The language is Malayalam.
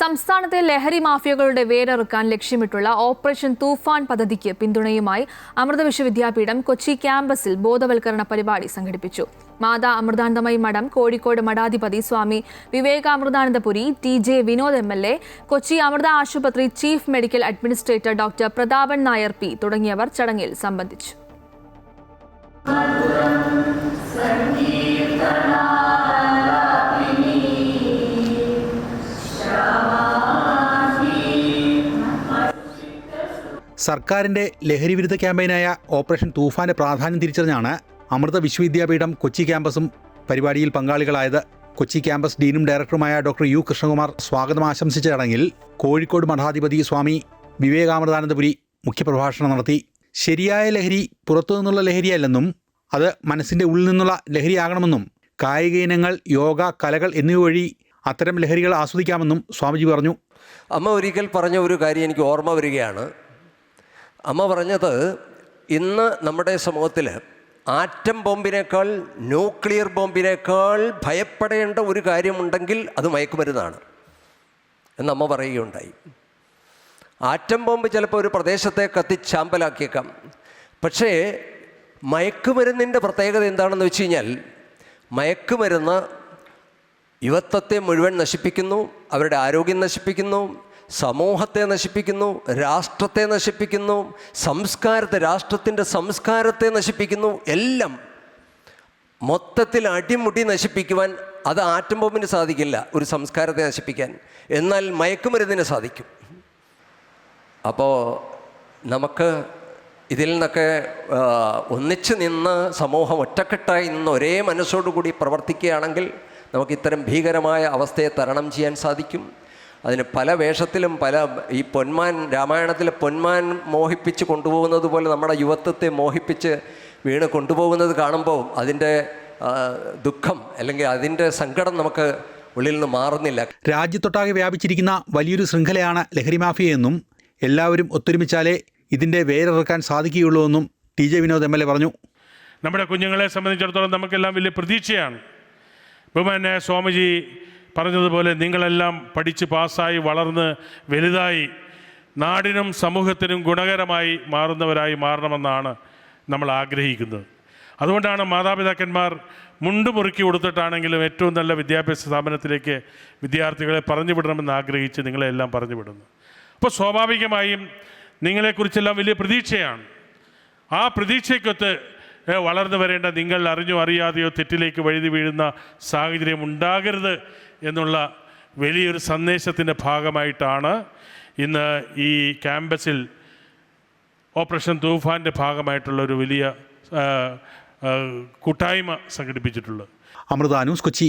സംസ്ഥാനത്തെ ലഹരി മാഫിയകളുടെ വേരറുക്കാൻ ലക്ഷ്യമിട്ടുള്ള ഓപ്പറേഷൻ തൂഫാൻ പദ്ധതിക്ക് പിന്തുണയുമായി അമൃത വിശ്വവിദ്യാപീഠം കൊച്ചി ക്യാമ്പസിൽ ബോധവൽക്കരണ പരിപാടി സംഘടിപ്പിച്ചു. മാതാ അമൃതാനന്ദമയി മഠം, കോഴിക്കോട് മഠാധിപതി സ്വാമി വിവേകാമൃതാനന്ദപുരി, TJ വിനോദ് MLA, കൊച്ചി അമൃത ആശുപത്രി chief medical administrator doctor Prathapan Nair P തുടങ്ങിയവർ ചടങ്ങിൽ സംബന്ധിച്ചു. സർക്കാരിൻ്റെ ലഹരിവിരുദ്ധ ക്യാമ്പയിനായ ഓപ്പറേഷൻ തൂഫാന്റെ പ്രാധാന്യം തിരിച്ചറിഞ്ഞാണ് അമൃത വിശ്വവിദ്യാപീഠം കൊച്ചി ക്യാമ്പസും പരിപാടിയിൽ പങ്കാളികളായത്. കൊച്ചി ക്യാമ്പസ് ഡീനും ഡയറക്ടറുമായ ഡോക്ടർ U കൃഷ്ണകുമാർ സ്വാഗതം ആശംസിച്ച ചടങ്ങിൽ കോഴിക്കോട് മഠാധിപതി സ്വാമി വിവേകാമൃതാനന്ദപുരി മുഖ്യപ്രഭാഷണം നടത്തി. ശരിയായ ലഹരി പുറത്തുനിന്നുള്ള ലഹരിയല്ലെന്നും അത് മനസ്സിൻ്റെ ഉള്ളിൽ നിന്നുള്ള ലഹരിയാകണമെന്നും കായിക ഇനങ്ങൾ, യോഗ, കലകൾ എന്നിവ വഴി അത്തരം ലഹരികൾ ആസ്വദിക്കാമെന്നും സ്വാമിജി പറഞ്ഞു. അമ്മ ഒരിക്കൽ പറഞ്ഞ ഒരു കാര്യം എനിക്ക് ഓർമ്മ വരികയാണ്. അമ്മ പറഞ്ഞത്, ഇന്ന് നമ്മുടെ സമൂഹത്തിൽ ആറ്റം ബോംബിനേക്കാൾ, ന്യൂക്ലിയർ ബോംബിനേക്കാൾ ഭയപ്പെടേണ്ട ഒരു കാര്യമുണ്ടെങ്കിൽ അത് മയക്കുമരുന്നാണ് എന്ന് അമ്മ പറയുകയുണ്ടായി. ആറ്റം ബോംബ് ചിലപ്പോൾ ഒരു പ്രദേശത്തെ കത്തിച്ചാമ്പലാക്കിയേക്കാം. പക്ഷേ മയക്കുമരുന്നിൻ്റെ പ്രത്യേകത എന്താണെന്ന് വെച്ച് കഴിഞ്ഞാൽ, മയക്കുമരുന്ന് യുവത്വത്തെ മുഴുവൻ നശിപ്പിക്കുന്നു, അവരുടെ ആരോഗ്യം നശിപ്പിക്കുന്നു, സമൂഹത്തെ നശിപ്പിക്കുന്നു, രാഷ്ട്രത്തെ നശിപ്പിക്കുന്നു, സംസ്കാരത്തെ, രാഷ്ട്രത്തിൻ്റെ സംസ്കാരത്തെ നശിപ്പിക്കുന്നു. എല്ലാം മൊത്തത്തിൽ അടിമുടി നശിപ്പിക്കുവാൻ അത് ആറ്റം ബോംബിന് സാധിക്കില്ല, ഒരു സംസ്കാരത്തെ നശിപ്പിക്കാൻ. എന്നാൽ മയക്കുമരുന്നിന് സാധിക്കും. അപ്പോൾ നമുക്ക് ഇതിൽ നിന്നൊക്കെ ഒന്നിച്ച് നിന്ന് സമൂഹം ഒറ്റക്കെട്ടായി നിന്ന് ഒരേ മനസ്സോടുകൂടി പ്രവർത്തിക്കുകയാണെങ്കിൽ നമുക്ക് ഇത്തരം ഭീകരമായ അവസ്ഥയെ തരണം ചെയ്യാൻ സാധിക്കും. അതിന് പല വേഷത്തിലും ഈ പൊന്മാൻ, രാമായണത്തിലെ പൊന്മാൻ മോഹിപ്പിച്ച് കൊണ്ടുപോകുന്നത് പോലെ നമ്മുടെ യുവത്വത്തെ മോഹിപ്പിച്ച് വീണ് കൊണ്ടുപോകുന്നത് കാണുമ്പോൾ അതിൻ്റെ ദുഃഖം അല്ലെങ്കിൽ അതിൻ്റെ സങ്കടം നമുക്ക് ഉള്ളിൽ നിന്ന് മാറുന്നില്ല. രാജ്യത്തൊട്ടാകെ വ്യാപിച്ചിരിക്കുന്ന വലിയൊരു ശൃംഖലയാണ് ലഹരി മാഫിയയെന്നും എല്ലാവരും ഒത്തൊരുമിച്ചാലേ ഇതിൻ്റെ വേരറുക്കാൻ സാധിക്കുകയുള്ളൂ എന്നും TJ വിനോദ് MLA പറഞ്ഞു. നമ്മുടെ കുഞ്ഞുങ്ങളെ സംബന്ധിച്ചിടത്തോളം നമുക്കെല്ലാം വലിയ പ്രതീക്ഷയാണ്. ബഹുമാന്യ സ്വാമിജി പറഞ്ഞതുപോലെ നിങ്ങളെല്ലാം പഠിച്ച് പാസ്സായി വളർന്ന് വലുതായി നാടിനും സമൂഹത്തിനും ഗുണകരമായി മാറുന്നവരായി മാറണമെന്നാണ് നമ്മൾ ആഗ്രഹിക്കുന്നത്. അതുകൊണ്ടാണ് മാതാപിതാക്കന്മാർ മുണ്ട് മുറുക്കി കൊടുത്തിട്ടാണെങ്കിലും ഏറ്റവും നല്ല വിദ്യാഭ്യാസ സ്ഥാപനത്തിലേക്ക് വിദ്യാർത്ഥികളെ പറഞ്ഞു വിടണമെന്ന് ആഗ്രഹിച്ച് നിങ്ങളെല്ലാം പറഞ്ഞു വിടുന്നു. അപ്പോൾ സ്വാഭാവികമായും നിങ്ങളെക്കുറിച്ചെല്ലാം വലിയ പ്രതീക്ഷയാണ്. ആ പ്രതീക്ഷയ്ക്കൊത്ത് വളർന്നു വരേണ്ട നിങ്ങൾ അറിഞ്ഞോ അറിയാതെയോ തെറ്റിലേക്ക് വഴുതി വീഴുന്ന സാഹചര്യം ഉണ്ടാകരുത് എന്നുള്ള വലിയൊരു സന്ദേശത്തിൻ്റെ ഭാഗമായിട്ടാണ് ഇന്ന് ഈ ക്യാമ്പസിൽ ഓപ്പറേഷൻ തൂഫാൻ്റെ ഭാഗമായിട്ടുള്ളൊരു വലിയ കൂട്ടായ്മ സംഘടിപ്പിച്ചിട്ടുള്ളത്. അമൃത ന്യൂസ്, കൊച്ചി.